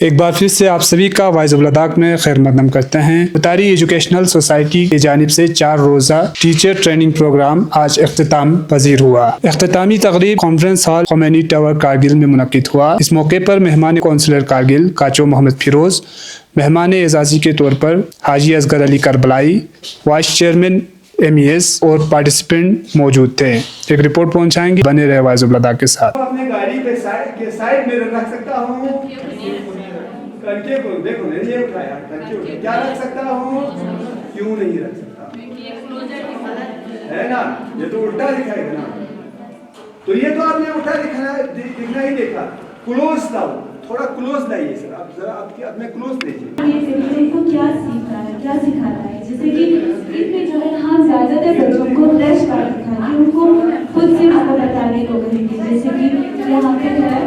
एक बार फिर से आप सभी का वाइज ऑफ लद्दाख में खैर मकदम करते हैं। उतारी एजुकेशनल सोसाइटी की जानिब से 4 रोज़ा टीचर ट्रेनिंग प्रोग्राम आज इख्तिताम पजीर हुआ। इख्तितामी तकरीब conference hall Khomeini tower Kargil में मुनक्किद हुआ। इस मौके पर मेहमान कौंसलर कारगिल काचो मोहम्मद फिरोज, मेहमान एजाजी के तौर पर हाजी Asgar Ali Karbalai, vice chairman MES और पार्टिसिपेंट मौजूद थे। एक रिपोर्ट पहुंचाएंगे, बने रहे वाइज ऑफ लद्दाख के साथ। अपने गाड़ी पे साइड में रख सकता हूँ, करके को देखो मैंने ये उठाया, करके क्या रख सकता हूँ, क्यों नहीं रख सकता, है ना? ये तो उल्टा दिखाएगा ना। तो ये तो आपने उल्टा दिखना ही देखा। क्लोज लाओ, थोड़ा क्लोज लाइए सर, आप जरा आपके अपने क्लोज लीजिए। ये देखिए को क्या सीख रहा है, क्या सिखाता है। जैसे कि इसमें जो है हाँ ज्यादातर बच्चों को फ्लैश कार्ड दिखा के उनको खुद से उसको बताने को कहेंगे। जैसे कि यहाँ पे है,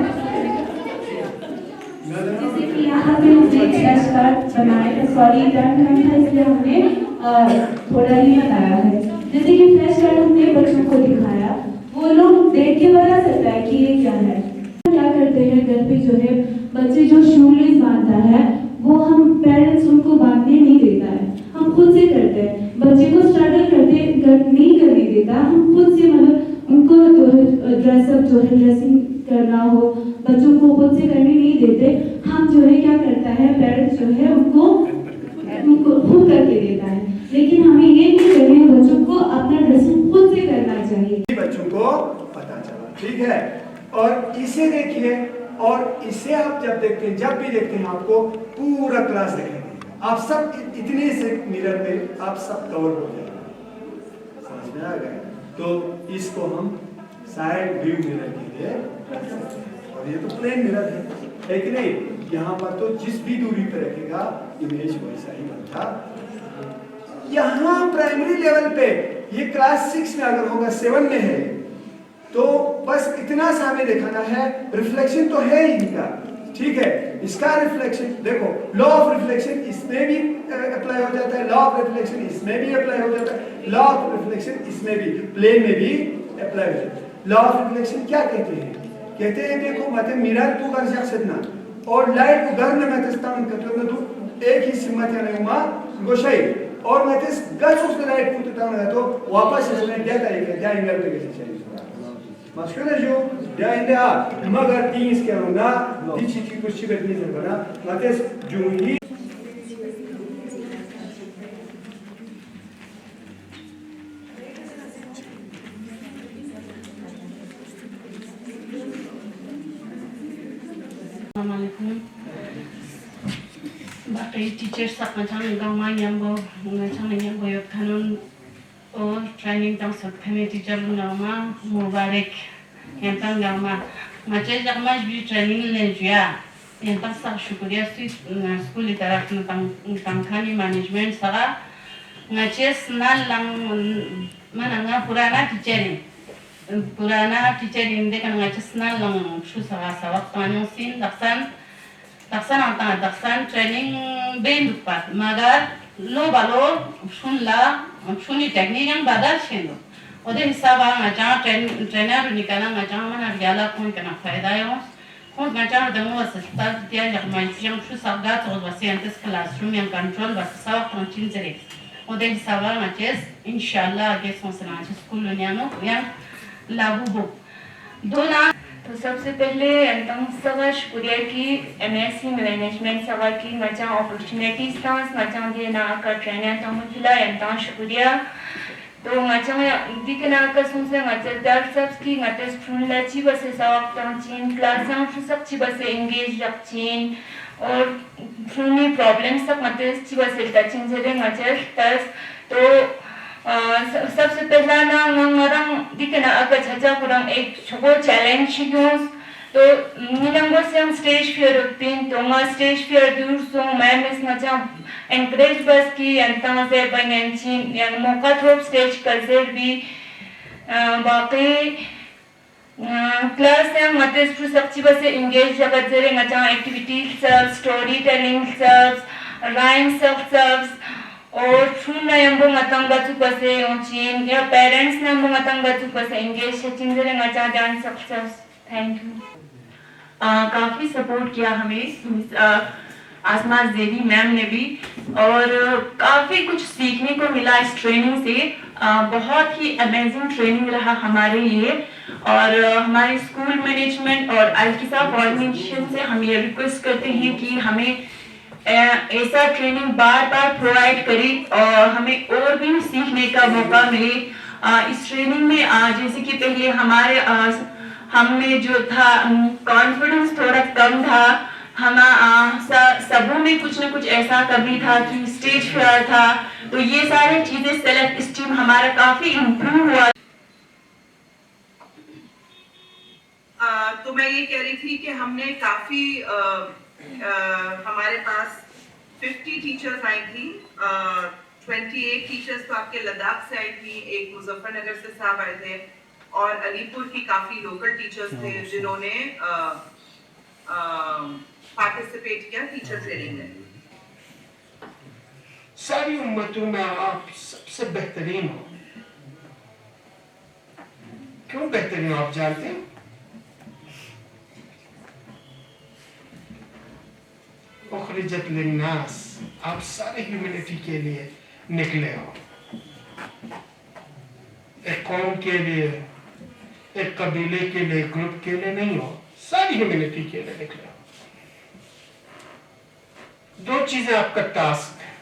जैसे कि यहाँ पे हमने फ्लैश कार्ड बनाया था, सॉरी टर्न था इसलिए हमने थोड़ा ही बताया है। जैसे कि फ्लैश कार्ड हमने बच्चों को दिखाया, वो लोग देख के बता सकता है कि ये क्या है। क्या करते हैं घर पे जो है बच्चे जो शूलेस बांधता है वो हम पेरेंट्स उनको बांधने नहीं देता है, हम खुद से करते हैं। बच्चे को स्ट्रगल नहीं करने देता, हम खुद से मतलब उनको जो है ड्रेसअप जो है ड्रेसिंग करना हो बच्चों को खुद से करने नहीं देते। हम जो है क्या करता है पेरेंट्स जो है उनको खुद करके देता है। लेकिन हमें ये नहीं करना है, बच्चों को अपना ड्रेसिंग खुद से करना चाहिए। बच्चों को पता चला, ठीक है। और इसे देखिए, और इसे आप जब देखते हैं, जब भी देखते हैं आपको पूरा क्लास दिखेगा। आप सब इतने से मिरर पे आप सब कवर हो जाएगा, समझ में आ गया? तो इसको हम साइड व्यू मिरर के लिए रख सकते हैं। और ये तो प्लेन मिरर है कि नहीं? यहाँ पर तो जिस भी दूरी पे रखेगा इमेज वैसा ही बनता। यहाँ प्राइमरी लेवल पे ये क्लास 6 में अगर होगा, 7 में है तो बस इतना सा हमें दिखाना है। रिफ्लेक्शन तो है ही इनका, ठीक है। इसका रिफ्लेक्शन देखो, लॉ ऑफ रिफ्लेक्शन इसमें भी अप्लाई हो जाता है, लॉ ऑफ रिफ्लेक्शन इसमें भी अप्लाई हो जाता है, लॉ ऑफ रिफ्लेक्शन इसमें भी प्लेन में भी अप्लाई हो जाता है। लॉ ऑफ रिफ्लेक्शन क्या कहते हैं? कहते हैं देखो मत मिरर तू कर सकना और लाइट को घर में मैं तस्तावन करते तो एक ही सिमत या नहीं मां गोशाई और मैं इस गस उसके लाइट को तस्तावन तो वापस इसने क्या तरीके क्या एंगल पे कैसे चाहिए मशकूर जो या इंडिया मगर तीस के होना दिची की कुछ चीज नहीं है बना मतलब जो ही बाकी टीचर्स सब macam गाँव में यंगो macam यंगो यो कानून और ट्रेनिंग तंग सब फैमिली टीचर लोग मुबारक yang tang गाँव में macam जब मैं भी ट्रेनिंग ले जुआ yang tang सब शुक्रिया स्कूल की तरफ tang खानी मैनेजमेंट सारा macam senal lang mana ngah purana teacher ini kan macam senal lang shu sawa tanong sin daksan antang daksan training ben dupat magar lo balo shuni teknik yang badal shendo ode hisaba macam trainer nikana macam mana biala kon kana faida yo kon macam dengan wasita dia yang shu sabda terus wasiantes classroom yang control wasawa kontin jere ode hisaba macam insyaallah age sonsa macam school yang लागू हो दोना। तो सबसे पहले अंतम सवा शुक्रिया की MSc management सवा की मचा अपॉर्चुनिटीज था मचा ये ना का ट्रेनिंग तो मुझला अंतम शुक्रिया। तो मचा दिखना का सुनसे मचा दर सब की मचा स्टूडेंट लाची बस सवा तंचीन क्लास में सब ची बस एंगेज रखचीन और फ्रूनी प्रॉब्लम्स तक मचा ची बस टचिंग जरे मचा तस तो सबसे पहला ना नंगरंग दिखना अगर छजा kurang एक छोटा चैलेंज यूज़ तो मिलंगो से हम स्टेज फियर होते हैं तो मैं स्टेज फियर दूर सो मैं मिस मचा एनकरेज बस की अंतम से बनेंचिन यानी मौका थोप स्टेज कल्चर भी बाकी क्लास में मते सब चीज़ बस इंगेज जगत जरे मचा एक्टिविटी सब स्टोरी टेलिंग सब राइम सब और सुनना यंबो मतंगा तू पसे उचिन या पेरेंट्स ने यंबो मतंगा तू पसे इंगेज चिंजरे मचा जान सक्सेस। Thank you. काफ़ी सपोर्ट किया हमें आसमा ज़ेवी मैम ने भी, और काफ़ी कुछ सीखने को मिला इस ट्रेनिंग से। बहुत ही अमेजिंग ट्रेनिंग रहा हमारे लिए, और हमारे स्कूल मैनेजमेंट और अल-किसा फाउंडेशन से हम ये रिक्वेस्ट करते हैं कि हमें ऐसा ट्रेनिंग बार बार प्रोवाइड करें और हमें और भी सीखने का मौका मिले इस ट्रेनिंग में। जैसे कि पहले हमारे हमें जो था कॉन्फिडेंस थोड़ा कम था, हम सबों में कुछ न कुछ ऐसा कभी था कि स्टेज फियर था, तो ये सारी चीजें सेल्फ स्टीम हमारा काफी इम्प्रूव हुआ। तो मैं ये कह रही थी कि हमने काफी हमारे पास 50 टीचर्स आई थी, 28 टीचर्स तो आपके लद्दाख से आई थी, एक मुजफ्फरनगर से साहब आए थे, और अलीपुर की काफी लोकल टीचर्स थे जिन्होंने पार्टिसिपेट किया टीचर ट्रेनिंग में। सारी उम्मतों में आप सबसे बेहतरीन हो। क्यों बेहतरीन हो आप जानते हैं? उखरिजत लिन्नास, आप सारे ह्यूमैनिटी के लिए निकले हो, एक कौम के लिए, एक कबीले के लिए, ग्रुप के लिए नहीं हो, सारी ह्यूमैनिटी के लिए निकले हो। दो चीजें आपका टास्क है,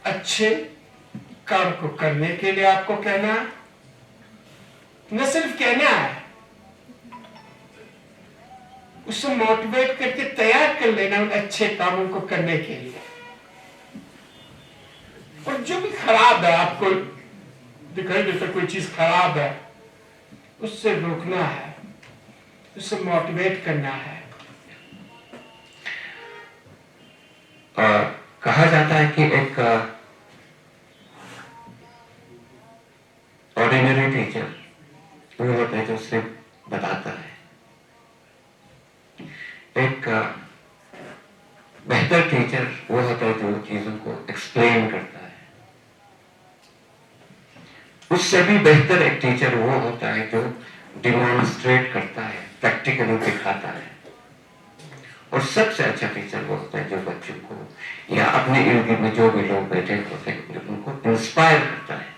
अच्छे काम को करने के लिए आपको कहना है, न सिर्फ कहना है, उससे मोटिवेट करके तैयार कर लेना उन अच्छे कामों को करने के लिए। और जो भी खराब है, आपको दिखाई देता कोई चीज खराब है, उससे रोकना है, उससे मोटिवेट करना है। कहा जाता है कि एक ऑर्डिनरी टीचर वो होता है जो सिर्फ बताता है, एक बेहतर टीचर वो होता है जो चीजों को एक्सप्लेन करता है, उससे भी बेहतर एक टीचर वो होता है जो डिमॉन्स्ट्रेट करता है, प्रैक्टिकली दिखाता है, और सबसे अच्छा टीचर वो होता है जो बच्चों को या अपने इर्द गिर्द में जो भी लोग बैठे होते हैं उनको इंस्पायर करता है।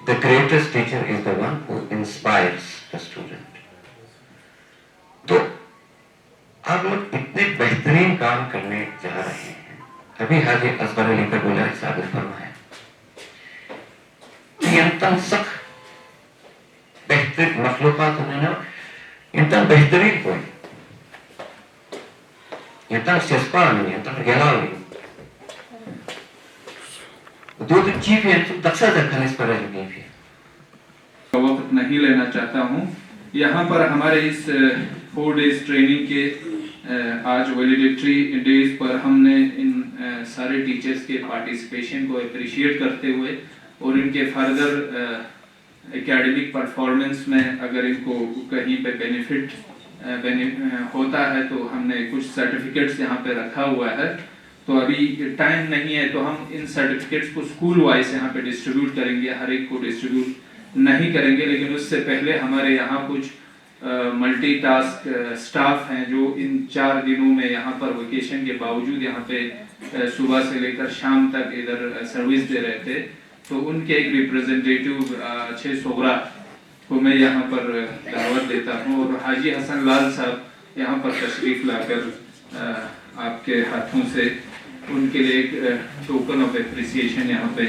The greatest teacher is the one who inspires the student. तो आप लोग इतने बेहतरीन काम करने जा रहे हैं। अभी हाजी असगर अली का बोला साबित फरमाया बेहतर मखलूक़ात उन्होंने इंतन बेहतरीन कोई इंतन सिस्पान इंतन गलावी दो चीफ है तो दक्षा दखल इस पर है। वक्त नहीं लेना चाहता हूँ। यहाँ पर हमारे इस 4 डेज ट्रेनिंग के आज वैलिडिटी डेज पर हमने इन सारे टीचर्स के पार्टिसिपेशन को अप्रिशिएट करते हुए और इनके फर्दर एकेडमिक परफॉर्मेंस में अगर इनको कहीं पे बेनिफिट होता है तो हमने कुछ सर्टिफिकेट्स यहाँ पे रखा हुआ है। तो अभी टाइम नहीं है तो हम इन सर्टिफिकेट्स को स्कूल वाइज यहाँ पे डिस्ट्रीब्यूट करेंगे, हर एक को डिस्ट्रीब्यूट नहीं करेंगे, लेकिन उससे पहले हमारे यहाँ कुछ मल्टीटास्क स्टाफ हैं जो इन 4 दिनों में यहाँ पर वेकेशन के बावजूद यहाँ पे सुबह से लेकर शाम तक इधर सर्विस दे रहे थे। तो उनके एक रिप्रेजेंटेटिव अच्छे सोगरा को मैं यहाँ पर दावत देता हूँ और हाजी हसन लाल साहब यहाँ पर तशरीफ लाकर आपके हाथों से उनके लिए एक टोकन ऑफ एप्रिसिएशन यहाँ पे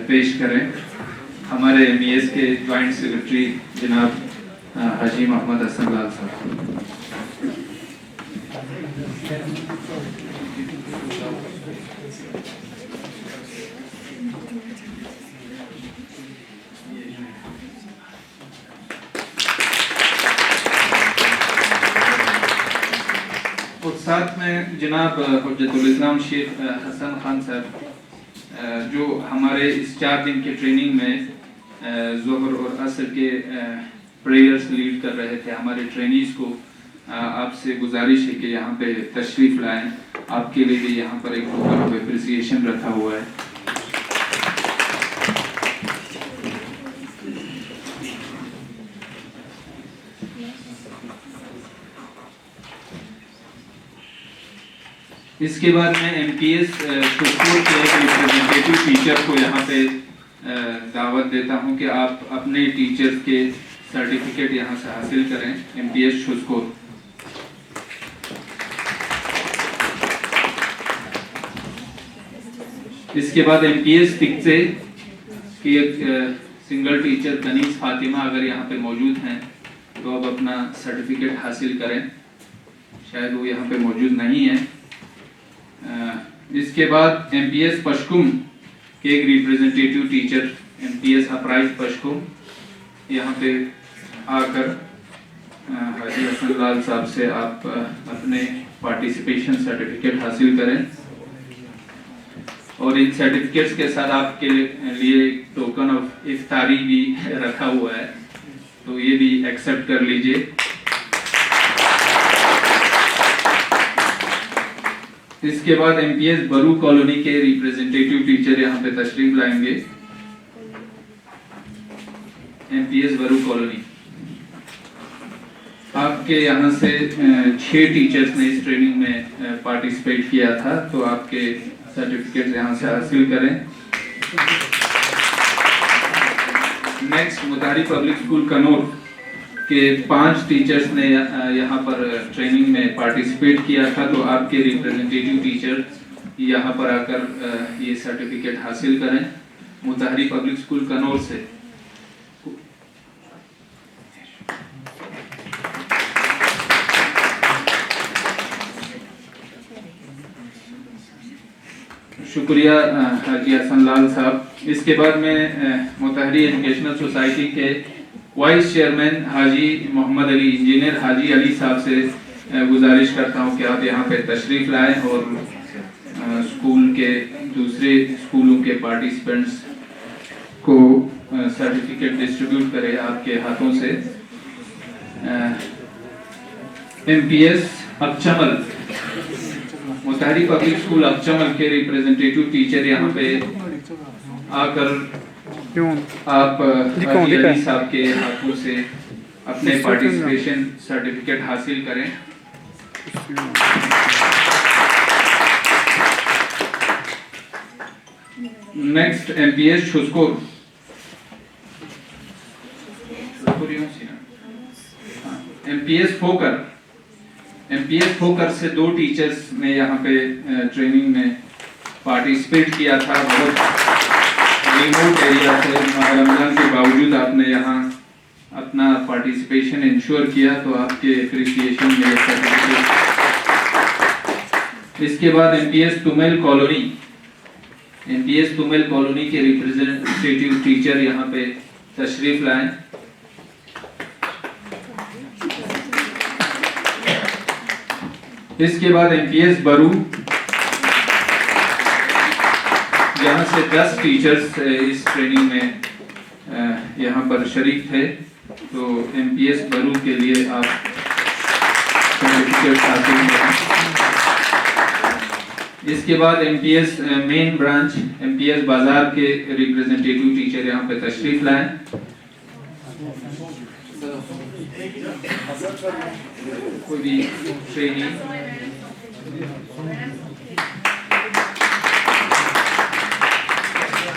पेश करें। हमारे एमईएस के ज्वाइंट सेक्रेटरी जनाब हाजी मोहम्मद हसन लाल साहब। और साथ में जनाब हुज्जतुल इस्लाम शेख हसन खान साहब जो हमारे इस 4 दिन के ट्रेनिंग में ज़ोहर और असर के प्रेयर्स लीड कर रहे थे। हमारे ट्रेनीज को आपसे गुजारिश है कि यहाँ पे तशरीफ लाएं। आपके लिए भी यहाँ पर एक टोकन ऑफ एप्रिसिएशन रखा हुआ है। इसके बाद मैं MPS शुक्र के एक रिप्रेजेंटेटिव टीचर को यहाँ पे दावत देता हूँ कि आप अपने टीचर्स के सर्टिफिकेट यहाँ से हासिल करें। MPS शुक्र। इसके बाद MPS तिक्से की एक सिंगल टीचर कनीज फातिमा अगर यहाँ पे मौजूद हैं तो अब अपना सर्टिफिकेट हासिल करें, शायद वो यहाँ पे मौजूद नहीं है। इसके बाद MPS पशकुम के एक रिप्रेजेंटेटिव टीचर MPS अपराइज पशकुम यहाँ पे आकर हाजी हसन लाल साहब से आप अपने पार्टिसिपेशन सर्टिफिकेट हासिल करें और इन सर्टिफिकेट्स के साथ आपके लिए टोकन ऑफ इफ्तारी भी रखा हुआ है, तो ये भी एक्सेप्ट कर लीजिए। इसके बाद MPS बरू कॉलोनी के रिप्रेजेंटेटिव टीचर यहाँ पे तशरीफ लाएंगे। MPS बरू कॉलोनी, आपके यहाँ से 6 टीचर्स ने इस ट्रेनिंग में पार्टिसिपेट किया था, तो आपके सर्टिफिकेट यहाँ से हासिल करें। नेक्स्ट मुतारी पब्लिक स्कूल कनौर के 5 टीचर्स ने यहाँ पर ट्रेनिंग में पार्टिसिपेट किया था, तो आपके रिप्रेजेंटेटिव टीचर यहाँ पर आकर ये सर्टिफिकेट हासिल करें मुतारी पब्लिक स्कूल कनौर से। शुक्रिया हाजी हसन लाल साहब। इसके बाद मैं मुताहरी एजुकेशनल सोसाइटी के वाइस चेयरमैन हाजी मोहम्मद अली इंजीनियर हाजी अली साहब से गुजारिश करता हूं कि आप यहाँ पे तशरीफ लाएं और स्कूल के दूसरे स्कूलों के पार्टिसिपेंट्स को सर्टिफिकेट डिस्ट्रीब्यूट करें आपके हाथों से। MPS अबचमल मुताहरी पब्लिक स्कूल अबचमल के रिप्रेजेंटेटिव टीचर यहाँ पे आकर आप हाजी अली साहब के हाथों से अपने पार्टिसिपेशन सर्टिफिकेट हासिल करें। नेक्स्ट MPS शुस्कोर MPS फोकर से 2 टीचर्स ने यहाँ पे ट्रेनिंग में पार्टिसिपेट किया था। बहुत रिमोट एरिया से रमजान के बावजूद आपने यहाँ अपना पार्टिसिपेशन इंश्योर किया, तो आपके एप्रिसिएशन में सर्टिफिकेट। इसके बाद MPS तुमेल कॉलोनी के रिप्रेजेंटेटिव टीचर यहाँ पे तशरीफ लाएं। इसके बाद MPS बरू, यहाँ से 10 टीचर्स इस ट्रेनिंग में यहाँ पर शरीक थे, तो MPS बरू के लिए आप सर्टिफिकेट हासिल करें। इसके बाद MPS मेन ब्रांच MPS बाजार के रिप्रेजेंटेटिव टीचर यहाँ पे तशरीफ लाएं। कोई भी ट्रेनिंग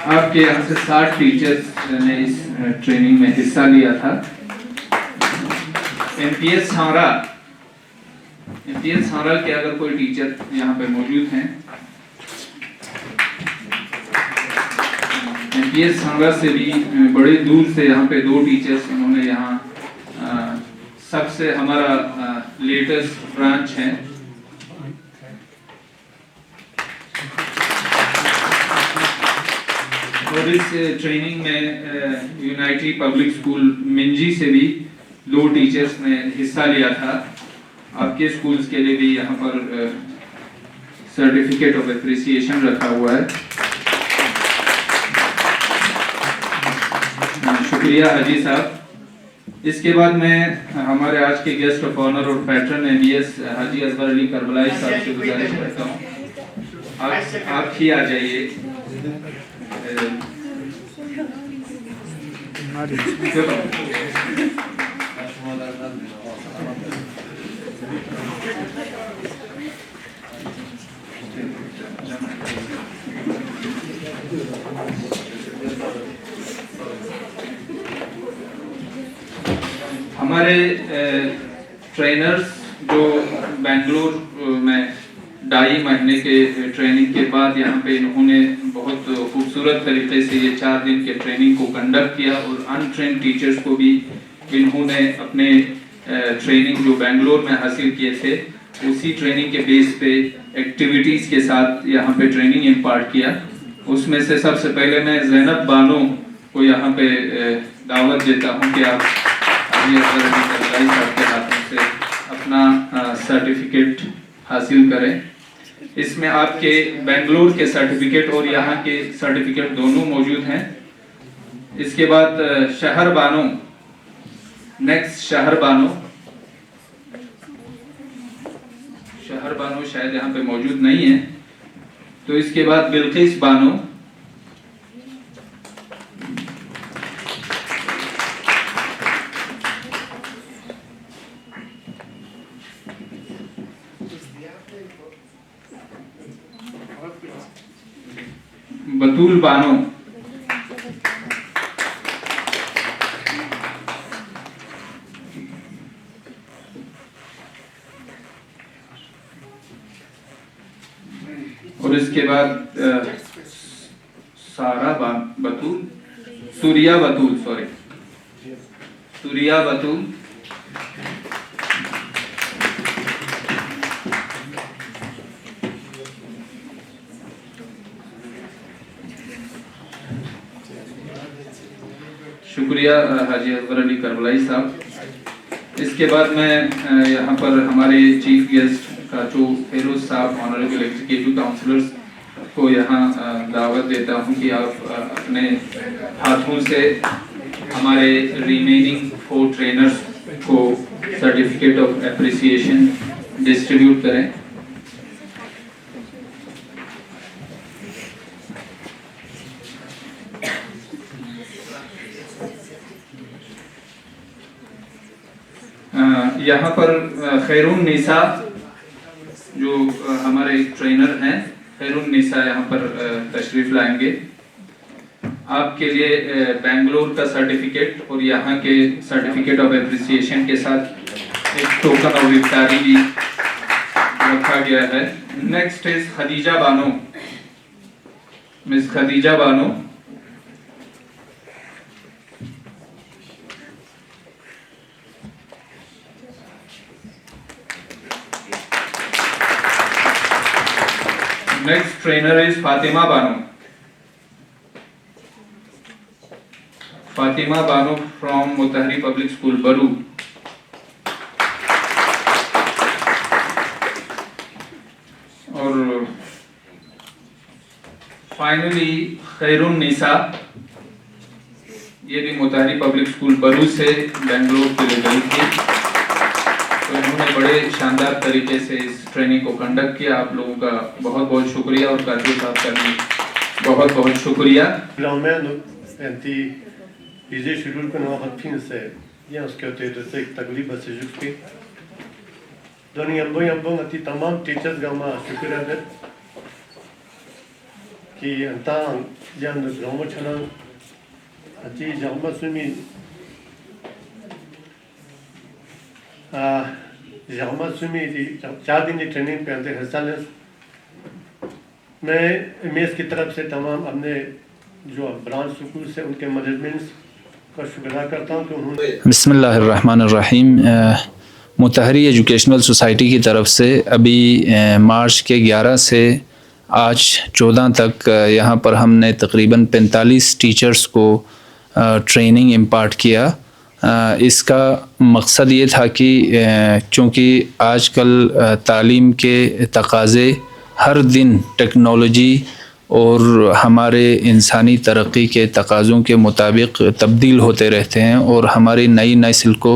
आपके यहाँ से 60 टीचर्स ने इस ट्रेनिंग में हिस्सा लिया था। MPS सांरा के अगर कोई टीचर यहाँ पे मौजूद हैं, MPS सांरा से भी बड़े दूर से यहाँ पे 2 टीचर्स उन्होंने यहाँ सबसे हमारा लेटेस्ट ब्रांच है। और इस ट्रेनिंग में यूनाइटी पब्लिक स्कूल मिंजी से भी 2 टीचर्स ने हिस्सा लिया था। आपके स्कूल्स के लिए भी यहाँ पर सर्टिफिकेट ऑफ एप्रिसिएशन रखा हुआ है। शुक्रिया हाजी साहब। इसके बाद मैं हमारे आज के गेस्ट ऑफ ऑनर और पैटर्न MBS हाजी अजहर अली करबलाई साहब से गुजारिश करता हूँ आप ही आ जाइए। हमारे ट्रेनर्स जो बेंगलुरु में 2.5 महीने के ट्रेनिंग के बाद यहाँ पे इन्होंने बहुत खूबसूरत तरीके से ये 4 दिन के ट्रेनिंग को कंडक्ट किया और अनट्रेन टीचर्स को भी इन्होंने अपने ट्रेनिंग जो बेंगलुरु में हासिल किए थे उसी ट्रेनिंग के बेस पे एक्टिविटीज़ के साथ यहाँ पे ट्रेनिंग इम्पार्ट किया। उसमें से सबसे पहले मैं ज़ैनब बानो को यहाँ पे दावत देता हूँ कि आप आपके हाथों से अपना सर्टिफिकेट हासिल करें। इसमें आपके बेंगलुरु के सर्टिफिकेट और यहाँ के सर्टिफिकेट दोनों मौजूद हैं। इसके बाद शहर बानो, नेक्स्ट शहर बानो शायद यहाँ पे मौजूद नहीं है। तो इसके बाद बिल्किस बानो, बतूल बानो, और इसके बाद सूर्या बतूल, शुक्रिया हाजी अकबर अली करबलाई साहब। इसके बाद मैं यहाँ पर हमारे चीफ गेस्ट काचू फेरोज साहब ऑनरेबल एग्जीक्यूटिव काउंसलर्स को यहाँ दावत देता हूँ कि आप अपने हाथों से हमारे रिमेनिंग 4 ट्रेनर्स को सर्टिफिकेट ऑफ एप्रिसिएशन डिस्ट्रीब्यूट करें। यहाँ पर खैरुन निसा जो हमारे ट्रेनर हैं, खैरुन निसा यहाँ पर तशरीफ लाएंगे। आपके लिए बेंगलुरु का सर्टिफिकेट और यहाँ के सर्टिफिकेट ऑफ एप्रिसिएशन के साथ एक टोकन ऑफ विक्टरी भी रखा गया है। Next is Khadija Bano, miss Khadija Bano. Next trainer is Fatima Banu. Fatima Banu from Mutahari Public School, Baru. और फाइनली खैरुन निसा, ये भी मुताहरी पब्लिक स्कूल बरू से बेंगलुरु के लिए गई थी। तो इन्होंने बड़े शानदार तरीके से इस ट्रेनिंग को कंडक्ट किया। आप लोगों का बहुत बहुत शुक्रिया और काजू साहब का भी बहुत बहुत शुक्रिया। तमाम टीचर्स गामा शुक्रिया दे कि अंता जान गामा छना अति जामा सुमी जामा सुमी दी 4 दिन की ट्रेनिंग पे अंदर हिस्सा ले। मैं एमएस की तरफ से तमाम अपने जो ब्रांच स्कूल से उनके मैनेजमेंट का शुक्रिया करता हूँ कि उन्होंने बिस्मिल्लाहिर्रहमानिर्रहीम। मुताहरी एजुकेशनल सोसाइटी की तरफ से अभी मार्च के 11 से आज 14 तक यहाँ पर हमने तकरीबन 45 टीचर्स को ट्रेनिंग इम्पार्ट किया। इसका मकसद ये था कि चूँकि आजकल तालीम के तकाज़े हर दिन टेक्नोलॉजी और हमारे इंसानी तरक्की के तकाज़ों के मुताबिक तब्दील होते रहते हैं और हमारी नई नस्ल को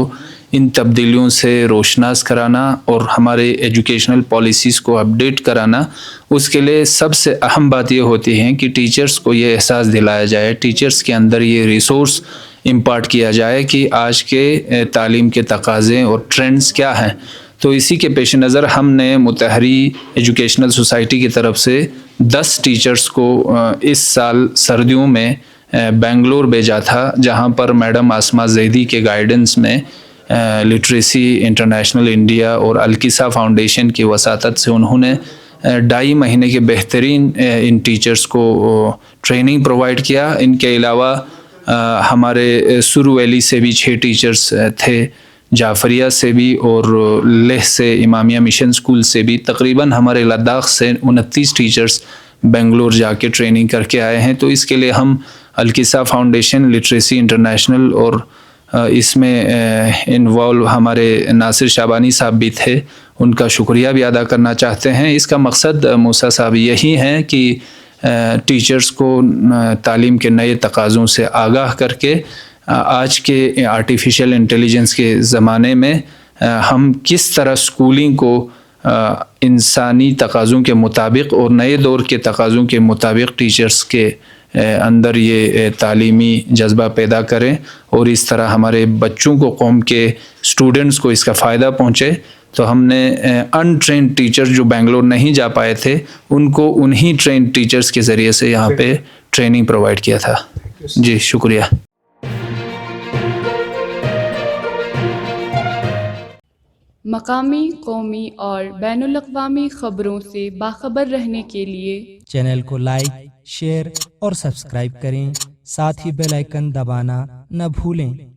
इन तब्दीलियों से रोशनास कराना और हमारे एजुकेशनल पॉलिसीज़ को अपडेट कराना, उसके लिए सबसे अहम बात ये होती है कि टीचर्स को ये एहसास दिलाया जाए, टीचर्स के अंदर ये रिसोर्स इम्पार्ट किया जाए कि आज के तालीम के तकाज़े और ट्रेंड्स क्या हैं। तो इसी के पेश नज़र हमने मुताहरी एजुकेशनल सोसाइटी की तरफ से 10 टीचर्स को इस साल सर्दियों में बेंगलुरु भेजा था, जहाँ पर मैडम आसमा जैदी के गाइडेंस में लिटरेसी इंटरनेशनल इंडिया और अलकिसा फाउंडेशन की वसातत से उन्होंने 2.5 महीने के बेहतरीन इन टीचर्स को ट्रेनिंग प्रोवाइड किया। इनके अलावा हमारे सुरू वैली से भी 6 टीचर्स थे, जाफरिया से भी और लेह से इमामिया मिशन स्कूल से भी। तकरीबन हमारे लद्दाख से 29 टीचर्स बेंगलोर जाके ट्रेनिंग करके आए हैं। तो इसके लिए हम अलकिसा फाउंडेशन, लिटरेसी इंटरनेशनल और इसमें इन्वॉल्व हमारे नासिर शाबानी साहब भी थे, उनका शुक्रिया भी अदा करना चाहते हैं। इसका मकसद मूसा साहब यही है कि टीचर्स को तालीम के नए तकाज़ों से आगाह करके आज के आर्टिफिशियल इंटेलिजेंस के ज़माने में हम किस तरह स्कूलिंग को इंसानी तकाज़ों के मुताबिक और नए दौर के तकाज़ों के मुताबिक टीचर्स के अंदर ये तालीमी जज्बा पैदा करें और इस तरह हमारे बच्चों को, कौम के स्टूडेंट्स को इसका फ़ायदा पहुँचे। तो हमने अनट्रेंड टीचर्स जो बेंगलोर नहीं जा पाए थे, उनको उन्हीं ट्रेंड टीचर्स के ज़रिए से यहाँ पे ट्रेनिंग प्रोवाइड किया था। जी शुक्रिया। मकामी, कौमी और बैनुल-अक़वामी ख़बरों से बाखबर रहने के लिए चैनल को लाइक, शेयर और सब्सक्राइब करें। साथ ही बेल आइकन दबाना न भूलें।